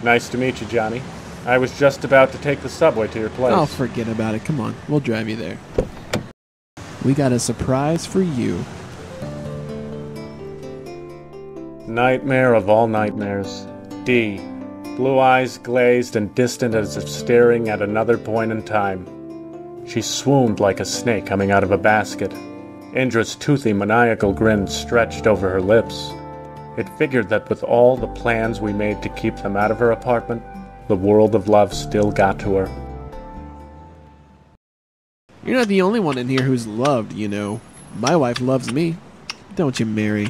Nice to meet you, Johnny. I was just about to take the subway to your place. Oh, forget about it. Come on, we'll drive you there. We got a surprise for you. Nightmare of all nightmares. Dee. Blue eyes glazed and distant as if staring at another point in time. She swooned like a snake coming out of a basket. Indra's toothy, maniacal grin stretched over her lips. It figured that with all the plans we made to keep them out of her apartment, the world of love still got to her. You're not the only one in here who's loved, you know. My wife loves me. Don't you, Mary?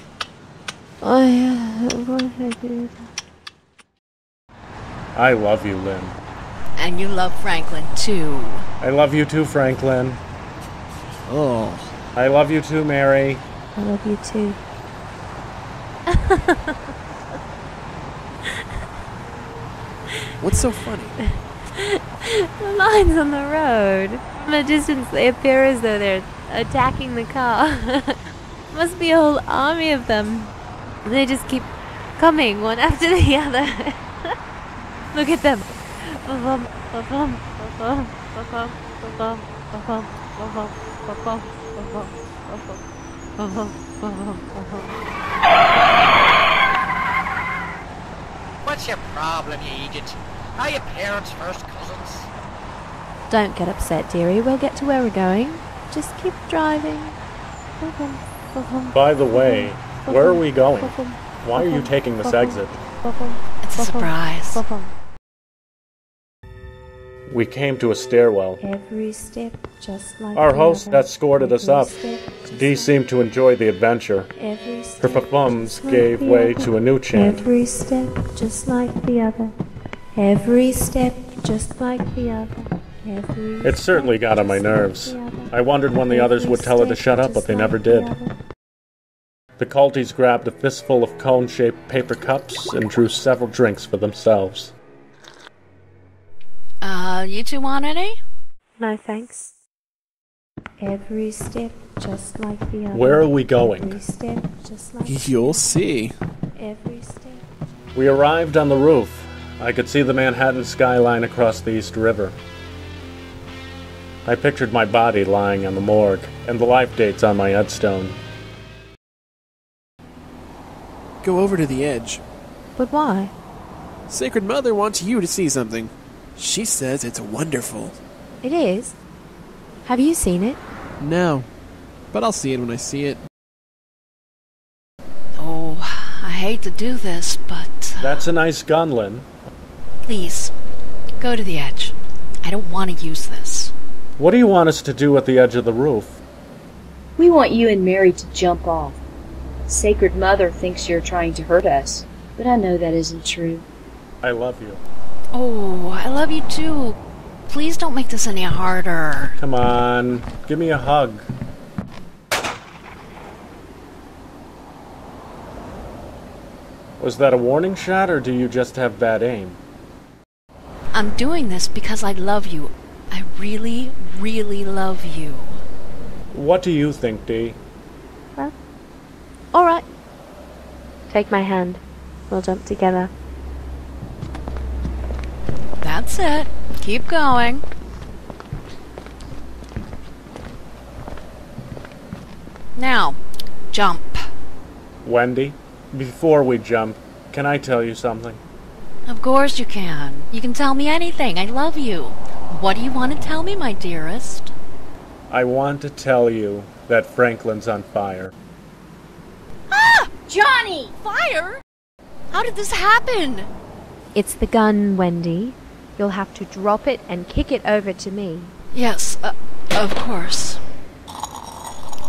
I love you, Lynn. And you love Franklin, too. I love you too, Franklin. Oh. I love you too, Mary. I love you too. What's so funny? The lines on the road. From a distance, they appear as though they're attacking the car. Must be a whole army of them. They just keep coming, one after the other. Look at them. What's your problem, you idiot? Are your parents first cousins? Don't get upset, dearie. We'll get to where we're going. Just keep driving. By the way, where are we going? Why are you taking this exit? It's a surprise. We came to a stairwell. Every step just like Our the host other. escorted us up. Dee seemed to enjoy the adventure. Her thumbs gave way to a new chant. Every step just like the other. Every step just like the other. It certainly got on my nerves. I wondered when the others would tell her to shut up, but they never did. The culties grabbed a fistful of cone-shaped paper cups and drew several drinks for themselves. You two want any? No thanks. Every step just like the other. Where are we going? Every step just like You'll see. every step. We arrived on the roof. I could see the Manhattan skyline across the East River. I pictured my body lying on the morgue, and the life dates on my headstone. Go over to the edge. But why? Sacred Mother wants you to see something. She says it's wonderful. It is. Have you seen it? No, but I'll see it when I see it. Oh, I hate to do this, but... That's a nice gun, Lynn. Please, go to the edge. I don't want to use this. What do you want us to do at the edge of the roof? We want you and Mary to jump off. Sacred Mother thinks you're trying to hurt us, but I know that isn't true. I love you. Oh, I love you too. Please don't make this any harder. Come on, give me a hug. Was that a warning shot, or do you just have bad aim? I'm doing this because I love you. I really, really love you. What do you think, Dee? Well, all right. Take my hand. We'll jump together. That's it. Keep going. Now, jump. Wendy, before we jump, can I tell you something? Of course you can. You can tell me anything. I love you. What do you want to tell me, my dearest? I want to tell you that Franklin's on fire. Ah! Johnny! Fire? How did this happen? It's the gun, Wendy. You'll have to drop it and kick it over to me. Yes, of course.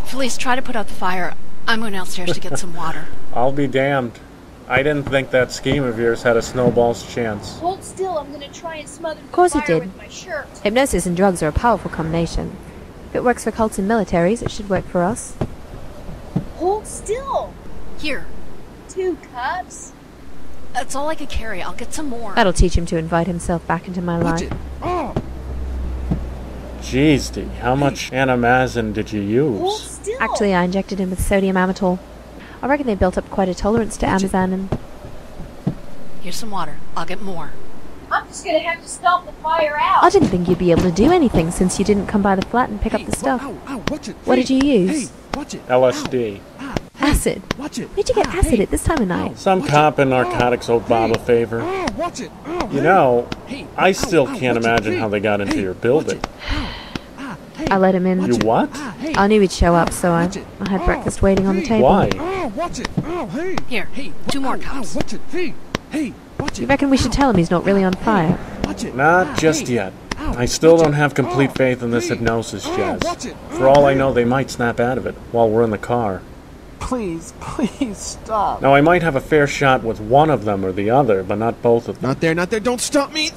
Felice, try to put out the fire. I'm going downstairs to get some water. I'll be damned. I didn't think that scheme of yours had a snowball's chance. Hold still, I'm gonna try and smother the Of course fire it did. with my shirt. Hypnosis and drugs are a powerful combination. If it works for cults and militaries, it should work for us. Hold still! Here, 2 cups? that's all I could carry. I'll get some more. That'll teach him to invite himself back into my Watch life. it. Oh! Jeez, Dee, how much animazin did you Hold use? still! Actually, I injected him with sodium amytal. I reckon they built up quite a tolerance to Watch it. Amazan and... Here's some water. I'll get more. I'm just gonna have to stomp the fire out. I didn't think you'd be able to do anything since you didn't come by the flat and pick up the stuff. Watch it. What did you use? Watch it. LSD. Acid. Watch it. Where'd you get acid at this time of night? Some cop in narcotics owed Bob a favor. Watch it. You know, I still can't imagine how they got into your building. I let him in. You what? I knew he'd show up, so I had breakfast waiting on the table. Why? Watch it. Here, 2 more cups. Watch it. Hey, watch You it. reckon we should tell him he's not really on fire? Watch it. Not just yet. I still don't have complete faith in this hypnosis, Jazz. For all I know, they might snap out of it while we're in the car. Please stop. Now, I might have a fair shot with one of them or the other, but not both of them. Not there. Don't stop me.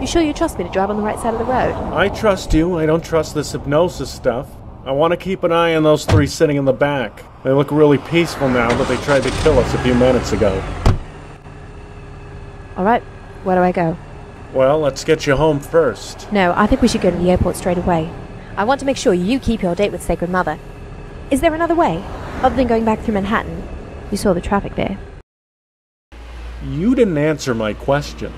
You sure you trust me to drive on the right side of the road? I trust you. I don't trust this hypnosis stuff. I want to keep an eye on those 3 sitting in the back. They look really peaceful now, but they tried to kill us a few minutes ago. Alright, where do I go? Well, let's get you home first. No, I think we should go to the airport straight away. I want to make sure you keep your date with Sacred Mother. Is there another way, other than going back through Manhattan? You saw the traffic there. You didn't answer my question.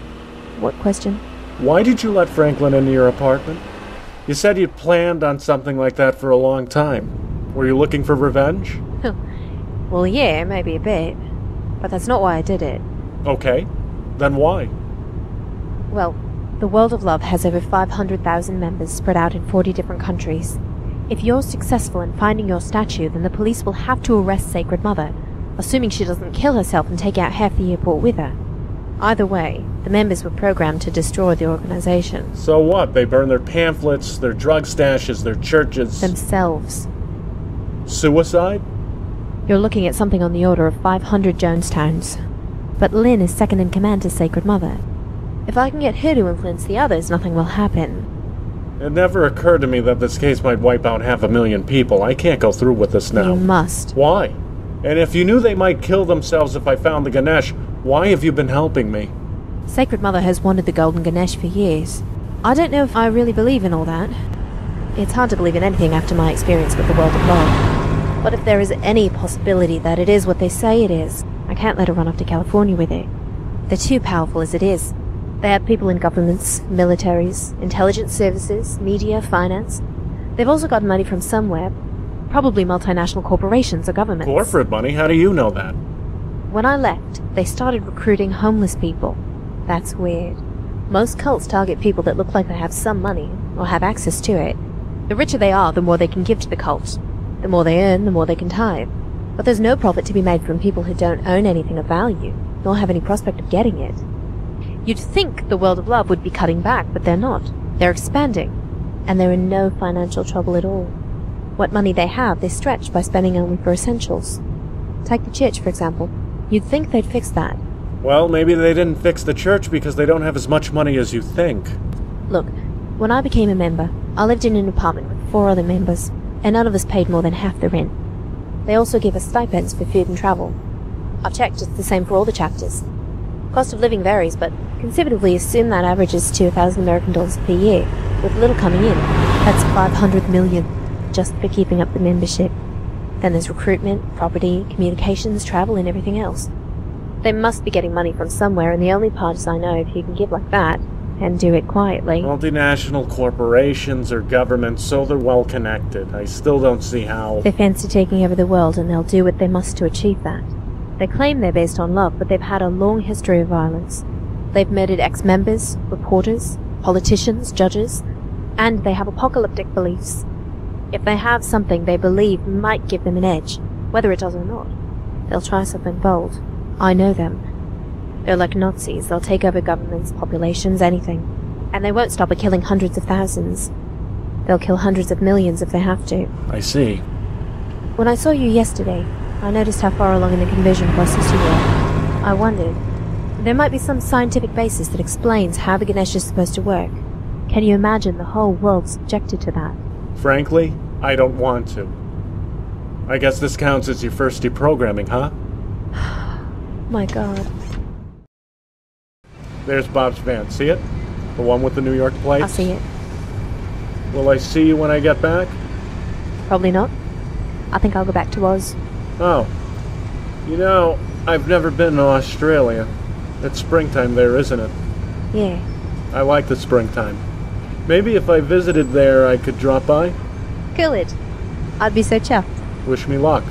What question? Why did you let Franklin into your apartment? You said you'd planned on something like that for a long time. Were you looking for revenge? Well, yeah, maybe a bit. But that's not why I did it. Okay. Then why? Well, the World of Love has over 500,000 members spread out in 40 different countries. If you're successful in finding your statue, then the police will have to arrest Sacred Mother, assuming she doesn't kill herself and take out half the airport with her. Either way, the members were programmed to destroy the organization. So what? They burn their pamphlets, their drug stashes, their churches. Themselves. Suicide? You're looking at something on the order of 500 Jonestowns. But Lynn is second in command to Sacred Mother. If I can get her to influence the others, nothing will happen. It never occurred to me that this case might wipe out 500,000 people. I can't go through with this now. You must. Why? And if you knew they might kill themselves if I found the Ganesh, why have you been helping me? Sacred Mother has wanted the Golden Ganesh for years. I don't know if I really believe in all that. It's hard to believe in anything after my experience with the World of Love. But if there is any possibility that it is what they say it is, I can't let her run off to California with it. They're too powerful as it is. They have people in governments, militaries, intelligence services, media, finance. They've also got money from somewhere. Probably multinational corporations or governments. Corporate money? How do you know that? When I left, they started recruiting homeless people. That's weird. Most cults target people that look like they have some money, or have access to it. The richer they are, the more they can give to the cult. The more they earn, the more they can tithe. But there's no profit to be made from people who don't own anything of value, nor have any prospect of getting it. You'd think the World of Love would be cutting back, but they're not. They're expanding. And they're in no financial trouble at all. What money they have, they stretch by spending only for essentials. Take the church, for example. You'd think they'd fix that. Well, maybe they didn't fix the church because they don't have as much money as you think. Look, when I became a member, I lived in an apartment with 4 other members, and none of us paid more than half the rent. They also give us stipends for food and travel. I've checked, it's the same for all the chapters. Cost of living varies, but conservatively assume that averages to $1,000 per year, with little coming in. That's $500 million, just for keeping up the membership. Then there's recruitment, property, communications, travel, and everything else. They must be getting money from somewhere, and the only parties I know who can give like that, and do it quietly. Multinational corporations or governments, so they're well connected. I still don't see how. They fancy taking over the world, and they'll do what they must to achieve that. They claim they're based on love, but they've had a long history of violence. They've murdered ex-members, reporters, politicians, judges, and they have apocalyptic beliefs. If they have something they believe might give them an edge, whether it does or not, they'll try something bold. I know them. They're like Nazis. They'll take over governments, populations, anything. And they won't stop at killing hundreds of thousands. They'll kill hundreds of millions if they have to. I see. When I saw you yesterday, I noticed how far along in the conversion process you were. I wondered, there might be some scientific basis that explains how the Ganesh is supposed to work. Can you imagine the whole world subjected to that? Frankly, I don't want to. I guess this counts as your first deprogramming, huh? My God. There's Bob's van. See it? The one with the New York plates? I'll see it. Will I see you when I get back? Probably not. I think I'll go back to Oz. Oh. You know, I've never been to Australia. It's springtime there, isn't it? Yeah. I like the springtime. Maybe if I visited there, I could drop by? Cool it. I'd be so chuffed. Wish me luck.